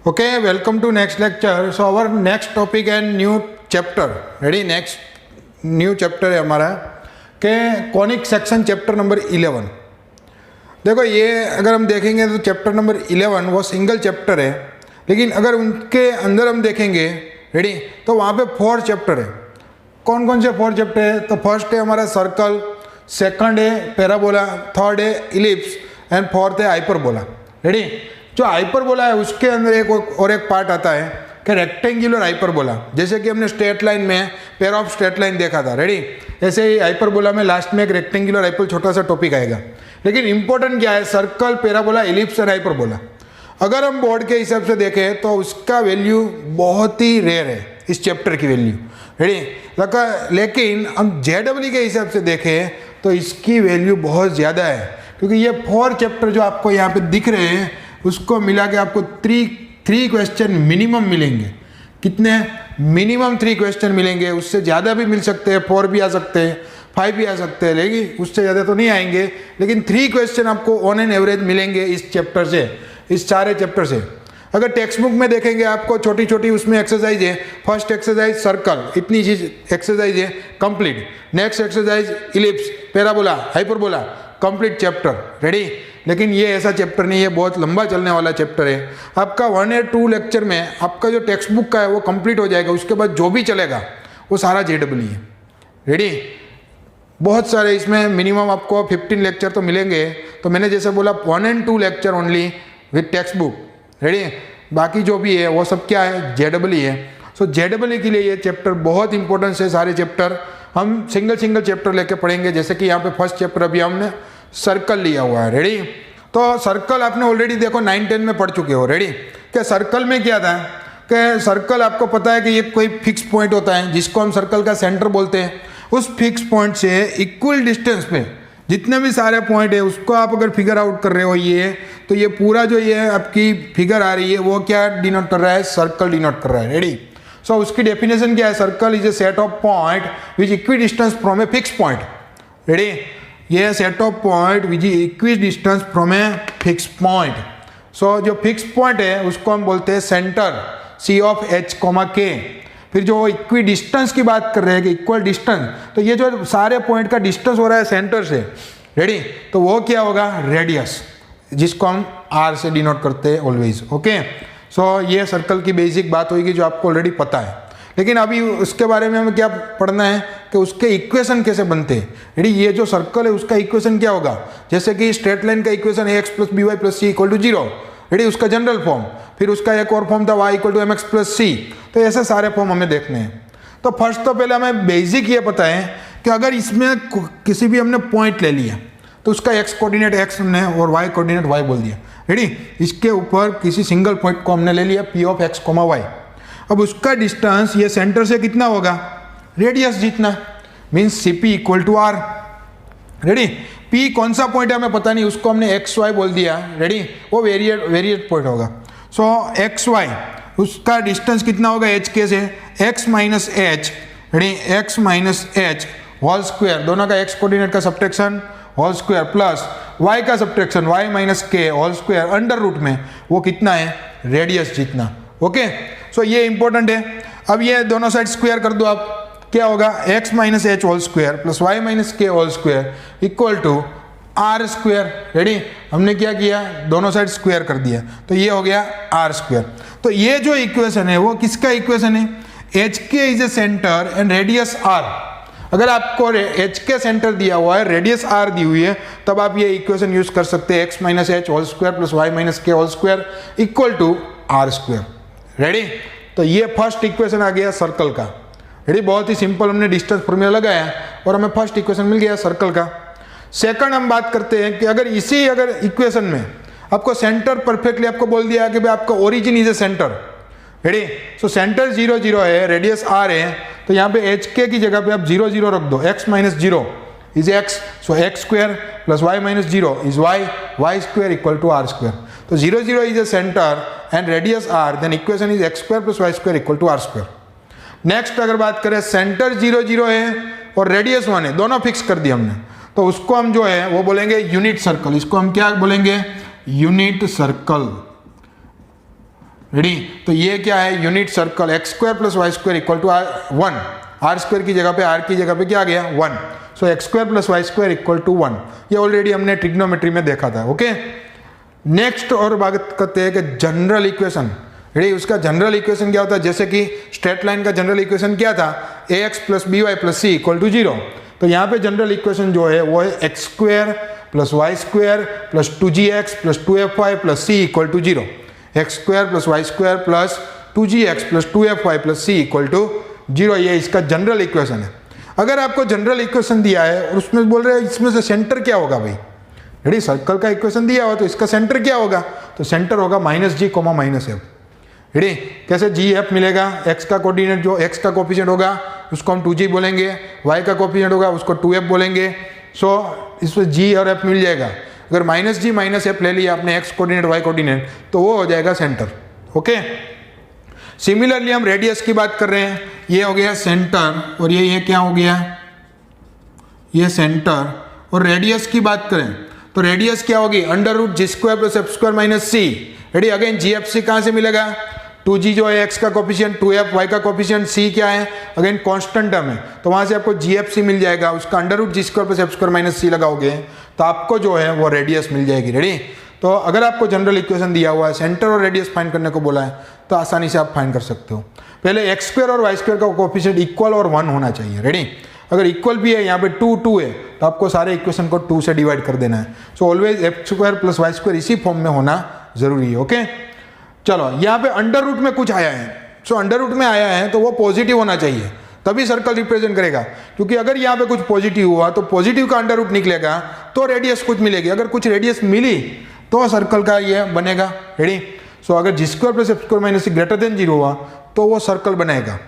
Okay, welcome to next lecture. So our next topic and new chapter. Ready? Next new chapter है हमारा के conic section chapter number 11. देखो ये अगर हम देखेंगे तो चैप्टर नंबर 11 वो सिंगल चैप्टर है, लेकिन अगर उनके अंदर हम देखेंगे रेडी तो वहाँ पे 4 चैप्टर है. कौन कौन से 4 चैप्टर है? तो फर्स्ट है हमारा सर्कल, सेकंड है पैराबोला, थर्ड है इलिप्स एंड फोर्थ है हाइपरबोला. रेडी? जो हाइपरबोला है उसके अंदर एक पार्ट आता है कि रेक्टेंगुलर हाइपरबोला. जैसे कि हमने स्ट्रेट लाइन में पेयर ऑफ स्ट्रेट लाइन देखा था. रेडी? ऐसे ही हाइपरबोला में लास्ट में एक रेक्टेंगुलर हाइपर छोटा सा टॉपिक आएगा. लेकिन इंपॉर्टेंट क्या है? Circle, parabola, ellipse and hyperbola. अगर हम बोर्ड के हिसाब से देखें तो उसका वैल्यू बहुत ही रेयर है, इस चैप्टर की वैल्यू. रेडी? लेकिन हम जेडब्ल्यू के हिसाब से देखें तो इसकी वैल्यू बहुत ज़्यादा है, क्योंकि ये 4 चैप्टर जो आपको यहाँ पे दिख रहे हैं उसको मिला के आपको 3 क्वेश्चन मिनिमम मिलेंगे. कितने? मिनिमम 3 क्वेश्चन मिलेंगे. उससे ज़्यादा भी मिल सकते हैं, 4 भी आ सकते हैं, 5 भी आ सकते हैं, लेकिन उससे ज़्यादा तो नहीं आएंगे. लेकिन 3 क्वेश्चन आपको ऑन एन एवरेज मिलेंगे इस चैप्टर से, इस सारे चैप्टर से. अगर टेक्स्ट बुक में देखेंगे आपको छोटी छोटी उसमें एक्सरसाइज है. फर्स्ट एक्सरसाइज सर्कल, इतनी चीज एक्सरसाइज है, complete. Next exercise ellipse, parabola, hyperbola, complete chapter. Ready? लेकिन ये ऐसा चैप्टर नहीं है, बहुत लंबा चलने वाला चैप्टर है. आपका 1 या 2 लेक्चर में आपका जो टेक्स्ट बुक का है वो कंप्लीट हो जाएगा. उसके बाद जो भी चलेगा वो सारा जेडब्ल्यू है. रेडी? बहुत सारे इसमें मिनिमम आपको 15 लेक्चर तो मिलेंगे. तो मैंने जैसे बोला 1 and 2 lecture only with text book. Ready? बाकी जो भी है वो सब क्या है? जेडब्ल्यू है. सो जेडब्ल्यू के लिए ये चैप्टर बहुत इंपॉर्टेंस है. सारे चैप्टर हम सिंगल चैप्टर लेके पढ़ेंगे. जैसे कि यहाँ पे फर्स्ट चैप्टर अभी हमने सर्कल लिया हुआ है. रेडी? तो सर्कल आपने ऑलरेडी देखो 9-10 में पढ़ चुके हो. रेडी? क्या सर्कल में क्या था कि सर्कल आपको पता है कि ये कोई फिक्स पॉइंट होता है जिसको हम सर्कल का सेंटर बोलते हैं. उस फिक्स पॉइंट से इक्वल डिस्टेंस पे जितने भी सारे पॉइंट है उसको आप अगर फिगर आउट कर रहे हो ये, तो ये पूरा जो ये आपकी फिगर आ रही है वो क्या डिनोट कर रहा है? सर्कल डिनोट कर रहा है. रेडी? सो उसकी डेफिनेशन क्या है? Circle is a set of point which equidistant from a fix point. Ready? ये set of point which is equidistant from a fix point. So जो फिक्स पॉइंट है उसको हम बोलते हैं centre, c of h comma k. फिर जो equi distance की बात कर रहे हैं कि इक्वल डिस्टेंस, तो ये जो सारे पॉइंट का डिस्टेंस हो रहा है सेंटर से. रेडी? तो वो क्या होगा? रेडियस, जिसको हम आर से डिनोट करते हैं ऑलवेज. ओके? सो ये सर्कल की बेसिक बात होगी जो आपको ऑलरेडी पता है. लेकिन अभी उसके बारे में हमें क्या पढ़ना है कि उसके इक्वेशन कैसे बनते हैं. रेडी? ये जो सर्कल है उसका इक्वेशन क्या होगा? जैसे कि स्ट्रेट लाइन का इक्वेशन है x + by + c = 0. रेडी? उसका जनरल फॉर्म. फिर उसका एक और फॉर्म था y = mx + c. तो ऐसे सारे फॉर्म हमें देखने हैं. तो फर्स्ट तो पहले हमें बेसिक ये पता है कि अगर इसमें किसी भी हमने पॉइंट ले लिया तो उसका x कोऑर्डिनेट x हमने और y कोऑर्डिनेट y बोल दिया. रेडी? इसके ऊपर किसी सिंगल पॉइंट को हमने ले लिया p of x, y. अब उसका डिस्टेंस ये सेंटर से कितना होगा? रेडियस जितना, means CP = r. Ready? P कौन सा पॉइंट है हमें पता नहीं, उसको हमने XY बोल दिया. रेडी? वो वेरिएट पॉइंट होगा. सो XY उसका डिस्टेंस कितना होगा HK से? x - h. Ready? x - h whole square, दोनों का x कोऑर्डिनेट का subtraction whole square plus y का subtraction y - k whole square under root में. वो कितना है? रेडियस जितना. ओके? सो ये इंपॉर्टेंट है. अब ये दोनों साइड स्क्वायर कर दो आप. क्या होगा? x - h whole square plus y - k whole square equal to r square. Ready? हमने क्या किया? दोनों साइड स्क्वायर कर दिया, तो ये हो गया r स्क्वायर. तो ये जो इक्वेशन है वो किसका इक्वेशन है? HK is a centre and radius r. अगर आपको HK सेंटर दिया हुआ है, रेडियस r दी हुई है, तब आप ये इक्वेशन यूज कर सकते हैं x - h whole square plus y - k whole square equal to r square. Ready? तो ये फर्स्ट इक्वेशन आ गया सर्कल का. रेडी? बहुत ही सिंपल, हमने डिस्टेंस फॉर्मूला लगाया और हमें फर्स्ट इक्वेशन मिल गया सर्कल का. सेकंड हम बात करते हैं कि अगर इक्वेशन में आपको सेंटर परफेक्टली आपको बोल दिया कि भाई आपका origin is a centre. Ready? So centre 0 0 है, रेडियस r है, तो यहाँ पे HK की जगह पे आप 0 0 रख दो. x - 0 is x, so x square plus y - 0 is y square equal to r square. तो 0 0 is a centre and radius r, then equation is x square plus y square equal to r square. Next अगर बात करें, centre 0 0 है और radius 1 है, दोनों fix कर दिया हमने, तो उसको हम जो है वो बोलेंगे यूनिट सर्कल. इसको हम क्या बोलेंगे? Unit circle. रेडी। तो ये क्या है, unit circle x square plus y square equal to 1, R square की जगह पे आर की जगह पे क्या आ गया 1, so x square plus y square equal to 1। ये ऑलरेडी हमने ट्रिग्नोमेट्री में देखा था। ओके, नेक्स्ट और बात करते हैं कि जनरल इक्वेशन। रेडी, उसका जनरल इक्वेशन क्या होता है, जैसे कि स्ट्रेट लाइन का जनरल इक्वेशन क्या था, a x plus b y plus C equal to 0। तो यहाँ पे जनरल इक्वेशन जो है वो है x square plus y square plus 2gx plus 2fy plus C equal to 0। X square plus y square plus 2gx plus 2fy plus C equal to 0, ये इसका general equation है। अगर आपको जनरल इक्वेशन दिया है और उसमें बोल रहे हैं इसमें से सेंटर क्या होगा भाई, रेडी, सर्कल का इक्वेशन दिया हुआ तो इसका सेंटर क्या होगा, तो सेंटर होगा -g, -f। रेडी, कैसे g f मिलेगा, x का कोऑर्डिनेट जो x का कोफिशिएंट होगा उसको हम 2g बोलेंगे, y का कोफिशिएंट होगा उसको 2f बोलेंगे। सो इसमें g और f मिल जाएगा। अगर -g -f ले लिया आपने x कोऑर्डिनेट y कोऑर्डिनेट तो वो हो जाएगा सेंटर। ओके, सिमिलरली हम रेडियस की बात कर रहे हैं, ये हो गया सेंटर और ये क्या हो गया, ये सेंटर। और रेडियस की बात करें तो रेडियस क्या होगी, √g square plus f square minus c. Ready, again gfc कहाँ से मिलेगा, 2g जो है x का कोफिशिएंट, 2f y का कोफिशिएंट, c क्या है अगेन कांस्टेंट टर्म है, तो वहां से आपको gfc मिल जाएगा। उसका √g square plus f square minus c लगाओगे तो आपको जो है वो रेडियस मिल जाएगी। रेडी, तो अगर आपको जनरल इक्वेशन दिया हुआ है, सेंटर और रेडियस फाइंड करने को बोला है, तो आसानी से आप फाइंड कर सकते हो। पहले एक्स स्क्वायर और वाई स्क्वायर का कोफिशिएंट इक्वल और 1 होना चाहिए। रेडी, अगर इक्वल भी है, यहाँ पे 2 है, तो आपको सारे इक्वेशन को 2 से डिवाइड कर देना है। So always x square plus y square इसी फॉर्म में होना जरूरी है। ओके, चलो यहाँ पे अंडर रूट में कुछ आया है, सो अंडर रूट में आया है तो वो पॉजिटिव होना चाहिए, तभी सर्कल रिप्रेजेंट करेगा। क्योंकि अगर यहाँ पे कुछ पॉजिटिव हुआ तो पॉजिटिव का अंडर रूट निकलेगा तो रेडियस कुछ मिलेगी। अगर कुछ रेडियस मिली तो सर्कल का ये बनेगा। रेडी, सो अगर g square plus f square minus c greater than 0 हुआ तो वो सर्कल बनेगा।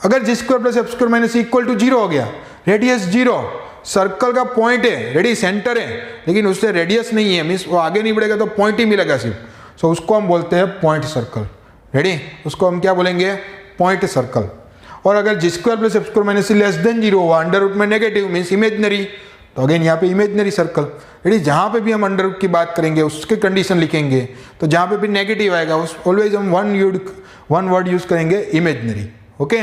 अगर g square plus f square minus c equal to 0 हो गया, रेडियस 0, सर्कल का पॉइंट है, रेडी, सेंटर है, लेकिन उससे रेडियस नहीं है, मीन्स वो आगे नहीं बढ़ेगा तो पॉइंट ही मिलेगा सिर्फ। सो उसको हम बोलते हैं पॉइंट सर्कल। रेडी, उसको हम क्या बोलेंगे, पॉइंट सर्कल। और अगर g square plus f square minus c less than 0 हुआ, अंडर रूट में नेगेटिव मीन्स इमेजनरी, तो अगेन यहाँ पे इमेजनरी सर्कल। रेडी, जहाँ पे भी हम अंडर रूट की बात करेंगे उसके कंडीशन लिखेंगे, तो जहाँ पे भी नेगेटिव आएगा उस ऑलवेज हम वन वर्ड यूज करेंगे, इमेजनरी। ओके,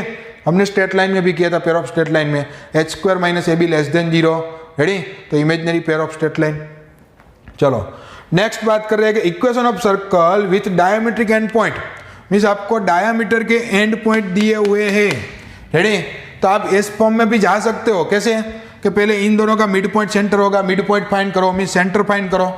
हमने स्ट्रेट लाइन में भी किया था, पेयर ऑफ स्ट्रेट लाइन में h square minus a b less than 0। Ready, तो imaginary pair of straight line. चलो नेक्स्ट बात कर रहे हैं कि equation of circle with diametric end point, means आपको डायमीटर के एंड पॉइंट दिए हुए हैं। रेडी, तो आप इस फॉर्म में भी जा सकते हो। कैसे कि पहले इन दोनों का मिड पॉइंट सेंटर होगा, मिड पॉइंट फाइंड करो, मीन सेंटर फाइंड करो,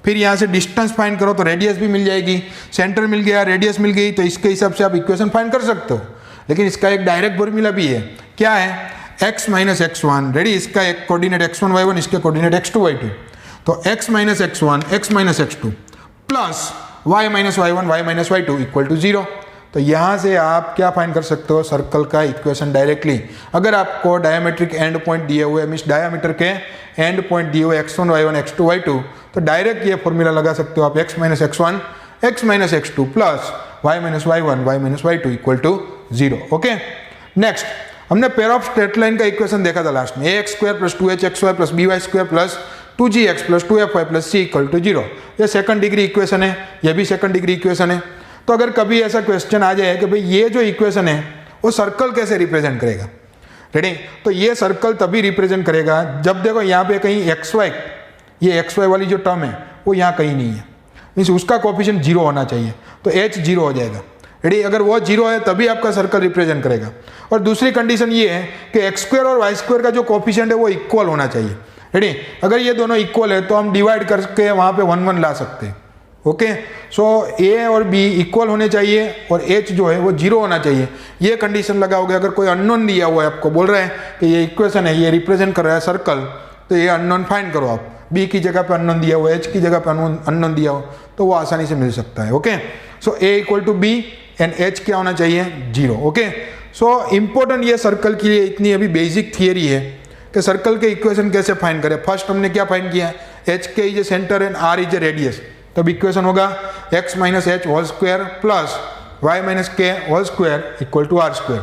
फिर यहाँ से डिस्टेंस फाइंड करो तो रेडियस भी मिल जाएगी, सेंटर मिल गया, रेडियस मिल गई, तो इसके हिसाब से आप इक्वेशन फाइंड कर सकते हो। लेकिन इसका एक डायरेक्ट फॉर्मूला भी है, क्या है, x माइनस x1। रेडी, इसका एक कोऑर्डिनेट x1 y1, इसके कोऑर्डिनेट x2 y2, तो x minus x1 x minus x2 plus y minus y1 y minus y2 equal to 0। तो यहाँ से आप क्या फाइंड कर सकते हो, सर्कल का इक्वेशन डायरेक्टली। अगर आपको डायमेट्रिक एंड पॉइंट दिए हुए, मीन्स डायमीटर के एंड पॉइंट दिए हुए x1 y1 x2 y2, तो डायरेक्ट ये फॉर्मूला लगा सकते हो आप, x minus x1 x minus x2 plus y minus y1 y minus y2 equal to 0। Okay, next हमने पेयर ऑफ स्ट्रेट लाइन का इक्वेशन देखा था लास्ट में, ax square plus 2hxy plus by square plus 2gx plus 2fy plus c equal to 0। ये second degree equation है, ये भी second degree equation है। तो अगर कभी ऐसा क्वेश्चन आ जाए कि भाई ये जो इक्वेशन है वो सर्कल कैसे रिप्रेजेंट करेगा, रेडी, तो ये सर्कल तभी रिप्रेजेंट करेगा जब देखो यहाँ पे कहीं xy, ये xy वाली जो टर्म है वो यहाँ कहीं नहीं है, मीन्स उसका कोफिशिएंट 0 होना चाहिए, तो h 0 हो जाएगा। रेडी, अगर वो 0 है तभी आपका सर्कल रिप्रेजेंट करेगा। और दूसरी कंडीशन ये है कि एक्स स्क्वायर और वाई स्क्वायर का जो कोफिशिएंट है वो इक्वल होना चाहिए। रेडी, अगर ये दोनों इक्वल है तो हम डिवाइड करके वहाँ पे 1 1 ला सकते हैं। ओके, सो ए और बी इक्वल होने चाहिए और एच जो है वो 0 होना चाहिए। ये कंडीशन लगाओगे। अगर कोई अननोन दिया हुआ है, आपको बोल रहे हैं कि ये इक्वेशन है, ये रिप्रेजेंट कर रहा है सर्कल, तो ये अननोन फाइंड करो आप। बी की जगह पे अननोन दिया हुआ है, एच की जगह पे अननोन दिया हो तो वो आसानी से मिल सकता है। Okay, so A equal to B and H क्या होना चाहिए, 0। ओके, सो इम्पोर्टेंट ये सर्कल के लिए इतनी अभी बेसिक थियरी है कि सर्कल के इक्वेशन कैसे फाइंड करें। फर्स्ट हमने क्या फाइंड किया, h k is a centre and r is a radius, तब इक्वेशन होगा x minus h whole square plus y minus k whole square equal to are square.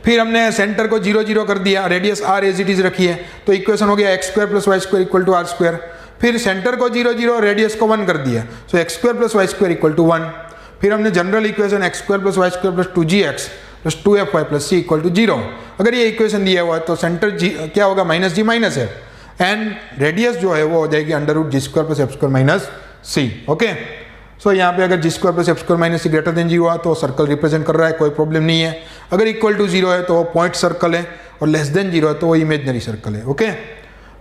फिर हमने सेंटर को 0 0 कर दिया, radius r as it is रखी है, तो इक्वेशन हो गया x square plus y square equal to are square. फिर सेंटर को 0 0, रेडियस को 1 कर दिया, so x square plus y square equal to 1। फिर हमने general equation x square plus y square plus 2gx plus 2fy plus C equal to 0। अगर ये equation दिया हुआ है तो सेंटर जी क्या होगा, माइनस जी माइनस है, एंड रेडियस जो है वो हो जाएगी under root g square plus f square minus c. Okay, so यहाँ पे अगर g square plus f square minus c greater than g हुआ तो सर्कल रिप्रेजेंट कर रहा है, कोई प्रॉब्लम नहीं है। अगर इक्वल टू 0 है तो वो पॉइंट सर्कल है, और लेस देन 0 है तो वो इमेजनरी सर्कल है। ओके,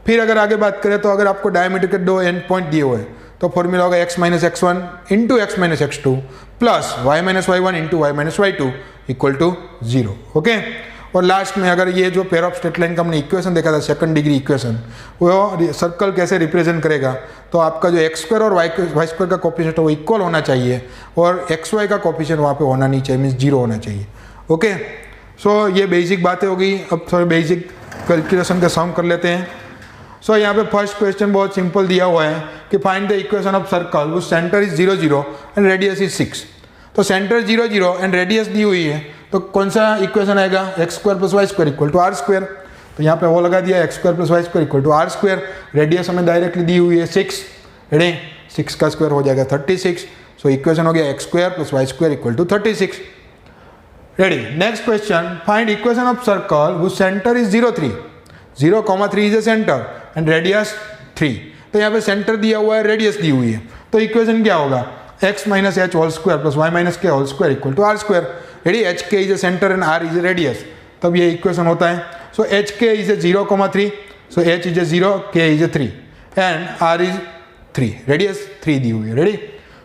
फिर अगर आगे बात करें तो अगर आपको डायमीटर के दो एंड पॉइंट दिए हुए हैं तो फॉर्मूला होगा x minus x one into x minus x two plus y minus y one into y minus y two equal to 0। Okay, और लास्ट में अगर ये जो पेयर ऑफ स्ट्रेट लाइन का हमने इक्वेशन देखा था, सेकंड डिग्री इक्वेशन, वो सर्कल कैसे रिप्रेजेंट करेगा, तो आपका जो एक्स स्क्वायर और वाई स्क्वायर का कोफिशिएंट है वो इक्वल होना चाहिए, और एक्स वाई का कोफिशिएंट वहाँ पे होना नहीं चाहिए, मीन्स 0 होना चाहिए। ओके, सो ये बेसिक बातें होगी। अब थोड़े बेसिक कैलकुलेशन का सम कर लेते हैं। सो यहाँ पे फर्स्ट क्वेश्चन बहुत सिंपल दिया हुआ है कि find the equation of circle वो centre is 0 0 and radius is 6। तो सेंटर 0 0 एंड रेडियस दी हुई है, तो कौन सा इक्वेशन आएगा, x square plus y square equal to are square. तो यहाँ पे वो लगा दिया x square plus y square equal to are square. Radius हमें डायरेक्टली दी हुई है 6, रेडी, 6 का स्क्वायर हो जाएगा 36। सो इक्वेशन हो गया x square plus y square equal to 36। Ready, next question, find equation of circle वो centre is 0 3 0,3 is a centre and radius 3। तो यहाँ पे सेंटर दिया हुआ है, रेडियस दी हुई है, तो इक्वेशन क्या होगा, x minus h whole square plus y minus k whole square equal to are square. Ready, h k is a centre and r is a radius, तब ये इक्वेशन होता है। So h k is a 0,3, so h is a 0, k is a 3 and r is 3, radius 3 दी हुई है। Ready,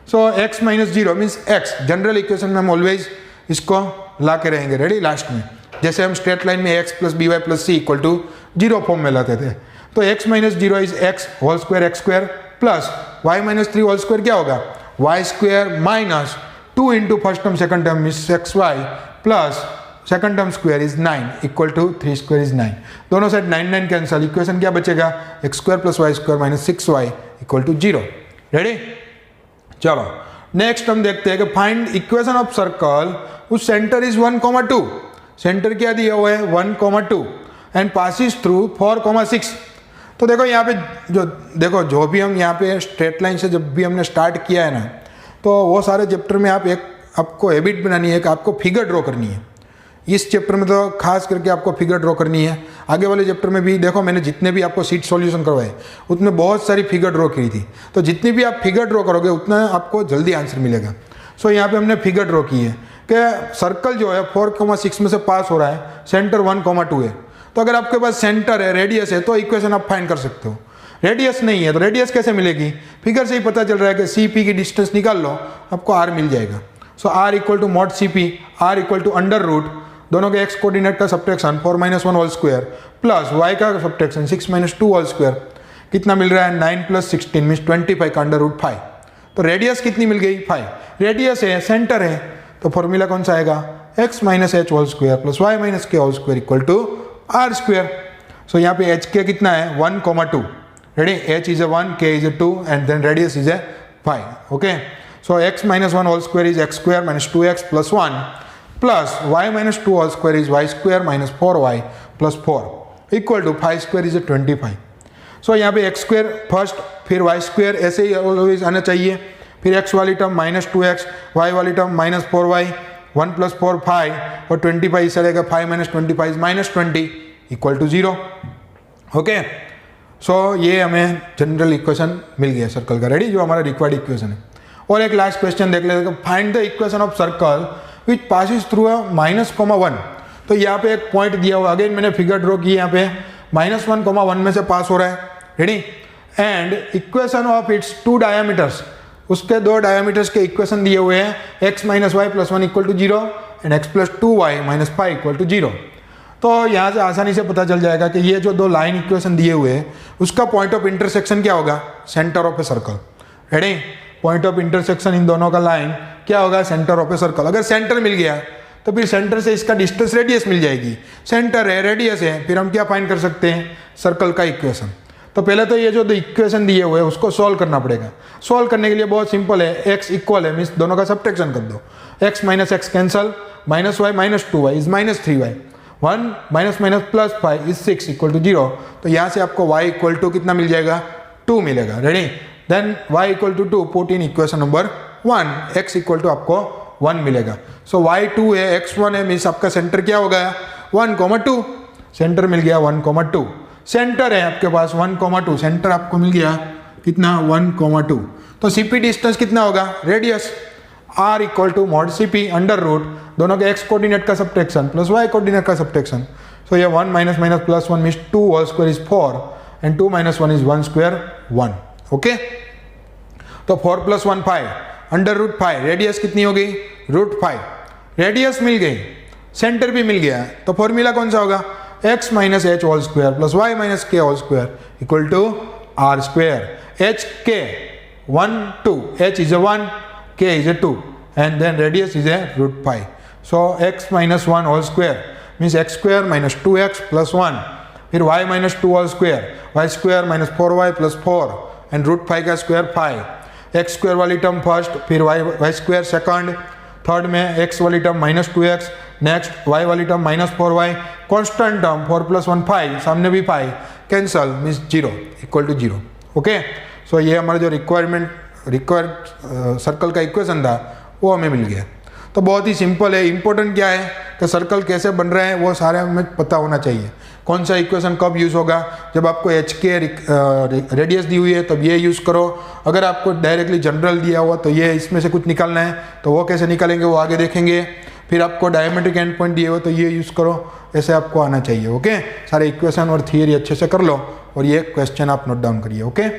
so x minus 0 means x, general equation में हम always इसको ला के रहेंगे। रेडी, लास्ट में जैसे हम स्ट्रेट लाइन में x plus b y plus C equal to 0 form में लाते थे, तो x minus 0 is x whole square x square plus y minus 3 whole square क्या होगा, y square minus 2 into first term second term is x y plus second term square is 9 equal to 3 square is 9। दोनों side 9 9 cancel, equation क्या बचेगा, x square plus y square minus 6y equal to 0। Ready, चलो next हम देखते हैं कि find equation of circle उस centre is 1,2। Centre क्या दिया हुआ है 1,2 एंड पासिस थ्रू 4,6। तो देखो यहाँ पे जो भी हम यहाँ पे स्ट्रेट लाइन से जब भी हमने स्टार्ट किया है ना, तो वो सारे चैप्टर में आपको हैबिट बनानी है कि आपको फिगर ड्रॉ करनी है। इस चैप्टर में तो खास करके आपको फिगर ड्रॉ करनी है। आगे वाले चैप्टर में भी देखो, मैंने जितने भी आपको सीट सॉल्यूशन करवाए उतने बहुत सारी फिगर ड्रॉ की थी, तो जितनी भी आप फिगर ड्रॉ करोगे उतना आपको जल्दी आंसर मिलेगा। सो यहाँ पे हमने फिगर ड्रॉ की है कि सर्कल जो है 4,6 में से पास हो रहा है, सेंटर 1,2 है। तो अगर आपके पास सेंटर है, रेडियस है, तो इक्वेशन आप फाइंड कर सकते हो। रेडियस नहीं है तो रेडियस कैसे मिलेगी, फिगर से ही पता चल रहा है कि सी पी की डिस्टेंस निकाल लो, आपको आर मिल जाएगा। So r equal to mod c p, r equal to under root दोनों के एक्स कोऑर्डिनेट का subtraction 4 - 1 whole square plus y का सब्ट्रैक्शन 6 - 2 होल स्क्वायर, कितना मिल रहा है 9 + 16 मीन्स 25 का अंडर रूट 5। तो रेडियस कितनी मिल गई 5, रेडियस है, सेंटर है, तो फॉर्मूला कौन सा आएगा, x minus h whole square plus y minus k whole square equal to are square. So यहाँ पे एच के कितना है 1,2, ready, H is a 1, k is a 2 and then radius is a 5। Okay, so x minus 1 whole square is x square minus 2x plus 1 plus y minus 2 whole square is y square minus 4y plus 4 equal to 5 square is a 25। So यहाँ पे x square first, फिर y square, ऐसे ही always आना चाहिए, फिर x वाली term minus 2x, y वाली टर्म माइनस 4y, 1 + 4 5 और 25 इस रहेगा 5 - 25 minus 20 equal to 0। Okay, so ये हमें जनरल इक्वेशन मिल गया सर्कल का, रेडी, जो हमारा रिक्वायर्ड इक्वेशन है। और एक लास्ट क्वेश्चन देख लेते हैं, find the equation of circle which passes through a -1। तो यहाँ पे एक पॉइंट दिया हुआ, अगेन मैंने फिगर ड्रॉ की, यहाँ पे -1,1 में से पास हो रहा है, ready, and equation of its 2 diameters, उसके 2 डायमीटर्स के इक्वेशन दिए हुए हैं, x - y + 1 equal to 0 and x + 2y - 5 equal to 0। तो यहाँ से आसानी से पता चल जाएगा कि ये जो 2 लाइन इक्वेशन दिए हुए हैं उसका पॉइंट ऑफ इंटरसेक्शन क्या होगा, centre of a circle, ready, point of intersection इन दोनों का लाइन क्या होगा, सेंटर ऑफ ए सर्कल। अगर सेंटर मिल गया तो फिर सेंटर से इसका डिस्टेंस रेडियस मिल जाएगी, सेंटर है, रेडियस है, फिर हम क्या फाइंड कर सकते हैं, सर्कल का इक्वेशन। तो पहले तो ये जो इक्वेशन दिए हुए हैं उसको सॉल्व करना पड़ेगा। सॉल्व करने के लिए बहुत सिंपल है, x इक्वल है मीन्स दोनों का सब्ट्रैक्शन कर दो, x minus x cancel, -y minus 2y is -3y, 1 minus plus 5 is 6 equal to 0। तो यहाँ से आपको y इक्वल टू कितना मिल जाएगा, 2 मिलेगा, ready, then y equal to 2, put in equation number 1, x equal to आपको 1 मिलेगा। सो y2 है, x1 है, मीन्स आपका सेंटर क्या हो गया 1,2, सेंटर मिल गया 1,2। सेंटर है आपके पास 1,2, सेंटर आपको मिल गया कितना 1,2। तो CP डिस्टेंस कितना होगा, radius r equal to mod CP under root दोनों के x कोऑर्डिनेट का सब्ट्रैक्शन प्लस y कोऑर्डिनेट का सब्ट्रैक्शन। सो ये 1 minus minus plus 1 means 2 whole square is 4 and 2 minus 1 is 1 square 1। Okay, तो 4 प्लस 1 5 अंडर रूट 5, रेडियस कितनी हो गई root 5, radius मिल गई, सेंटर भी मिल गया। तो फॉर्मूला कौन सा होगा, x minus h whole square plus y minus k whole square equal to r square. H k 1 2, h is a 1, k is a 2 and then radius is a root 5. So x minus 1 whole square means x square minus 2x plus 1, फिर y minus 2 whole square, y square minus 4y plus 4 and root 5 का square 5, x square वाली term first, फिर y square second, third में x वाली term minus 2x, next y वाली term minus 4y, constant term 4 plus 1 5, सामने भी 5, cancel means 0 equal to 0। Okay, so ये हमारा जो रिक्वायर्ड सर्कल का इक्वेशन था वो हमें मिल गया। तो बहुत ही सिंपल है। इंपॉर्टेंट क्या है कि सर्कल कैसे बन रहे हैं वो सारे हमें पता होना चाहिए। कौन सा इक्वेशन कब यूज़ होगा, जब आपको एच के रेडियस दी हुई है तब ये यूज़ करो। अगर आपको डायरेक्टली जनरल दिया हुआ तो ये इसमें से कुछ निकालना है तो वो कैसे निकालेंगे वो आगे देखेंगे। फिर आपको डायमेट्रिक एंड पॉइंट दिए हुए तो ये यूज़ करो, ऐसे आपको आना चाहिए। ओके, सारे इक्वेशन और थियरी अच्छे से कर लो और ये क्वेश्चन आप नोट डाउन करिए। ओके।